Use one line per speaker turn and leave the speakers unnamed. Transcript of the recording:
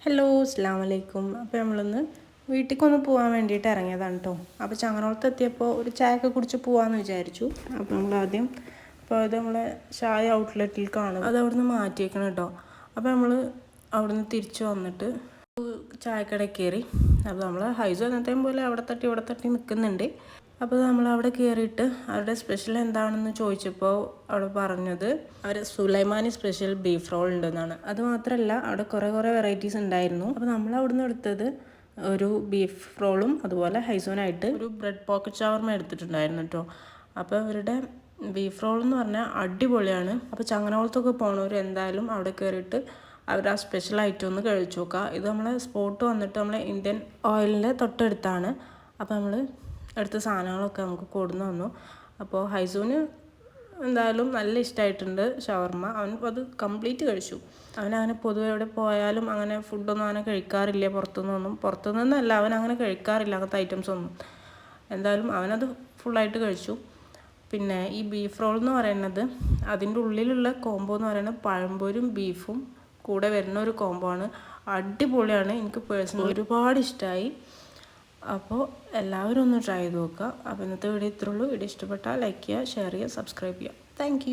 Hello അസ്സലാമു അലൈക്കും. അപ്പോൾ നമ്മളൊന്ന് വീട്ടിലേക്കൊന്ന് പോകാൻ വേണ്ടിയിട്ട് ഇറങ്ങിയതാണ് കേട്ടോ. അപ്പോൾ ചങ്ങനോളത്ത് എത്തിയപ്പോൾ ഒരു ചായയൊക്കെ കുടിച്ച് പോകാമെന്ന് വിചാരിച്ചു. അപ്പോൾ നമ്മൾ ആദ്യം പോയത് നമ്മളെ ചായ ഔട്ട്ലെറ്റിൽ കാണും, അത് അവിടെ നിന്ന് മാറ്റിയേക്കണം കേട്ടോ. അപ്പോൾ നമ്മൾ അവിടെ നിന്ന് തിരിച്ച് വന്നിട്ട് ചായക്കടയിൽ കയറി. അപ്പോൾ നമ്മൾ ഹൈസ് എന്നത്തേം പോലെ അവിടെ തട്ടി ഇവിടെ തട്ടി നിൽക്കുന്നുണ്ട്. അപ്പോൾ നമ്മൾ അവിടെ കയറിയിട്ട് അവരുടെ സ്പെഷ്യൽ എന്താണെന്ന് ചോദിച്ചപ്പോൾ അവിടെ പറഞ്ഞത് അവർ സുലൈമാനി സ്പെഷ്യൽ ബീഫ് റോൾ ഉണ്ടെന്നാണ്. അതുമാത്രമല്ല അവിടെ കുറേ വെറൈറ്റീസ് ഉണ്ടായിരുന്നു. അപ്പോൾ നമ്മൾ അവിടെ നിന്ന് എടുത്തത് ഒരു ബീഫ് റോളും അതുപോലെ ഹൈസോനായിട്ട് ഒരു ബ്രെഡ് പോക്കറ്റ് ഷവർമ എടുത്തിട്ടുണ്ടായിരുന്നു കേട്ടോ. അപ്പോൾ അവരുടെ ബീഫ് റോൾ എന്ന് പറഞ്ഞാൽ അടിപൊളിയാണ്. അപ്പോൾ ചങ്ങനകുളത്തൊക്കെ പോകണവർ എന്തായാലും അവിടെ കയറിയിട്ട് അവർ ആ സ്പെഷ്യൽ ഐറ്റം ഒന്ന് കഴിച്ചു നോക്കുക. ഇത് നമ്മളെ സ്പോട്ട് വന്നിട്ട് നമ്മളെ ഇന്ത്യൻ ഓയിലിൻ്റെ തൊട്ടടുത്താണ്. അപ്പോൾ നമ്മൾ അടുത്ത സാധനങ്ങളൊക്കെ നമുക്ക് കൊടുന്ന് വന്നു. അപ്പോൾ ഹൈസൂന് എന്തായാലും നല്ല ഇഷ്ടമായിട്ടുണ്ട് ഷവർമ്മ. അവൻ അത് കംപ്ലീറ്റ് കഴിച്ചു. അവനങ്ങനെ പൊതുവെ എവിടെ പോയാലും അങ്ങനെ ഫുഡൊന്നും അങ്ങനെ കഴിക്കാറില്ല. പുറത്തുനിന്നല്ല, അവൻ അങ്ങനെ കഴിക്കാറില്ല അങ്ങനത്തെ ഐറ്റംസ് ഒന്നും. എന്തായാലും അവനത് ഫുള്ളായിട്ട് കഴിച്ചു. പിന്നെ ഈ ബീഫ് റോൾ എന്ന് പറയുന്നത് അതിൻ്റെ ഉള്ളിലുള്ള കോംബോ എന്ന് പറയുന്നത് പഴംപൊരും ബീഫും കൂടെ വരുന്ന ഒരു കോംബോ ആണ്. അടിപൊളിയാണ്. എനിക്ക് പേഴ്സണലി ഒരുപാട് ഇഷ്ടമായി. അപ്പോൾ എല്ലാവരും ഒന്ന് ട്രൈ ചെയ്ത് നോക്കുക. അപ്പോൾ ഇന്നത്തെ വീഡിയോ ഇത്രയുള്ളൂ. വീഡിയോ ഇഷ്ടപ്പെട്ടാൽ ലൈക്ക് ചെയ്യുക, ഷെയർ ചെയ്യുക, സബ്സ്ക്രൈബ് ചെയ്യുക. താങ്ക്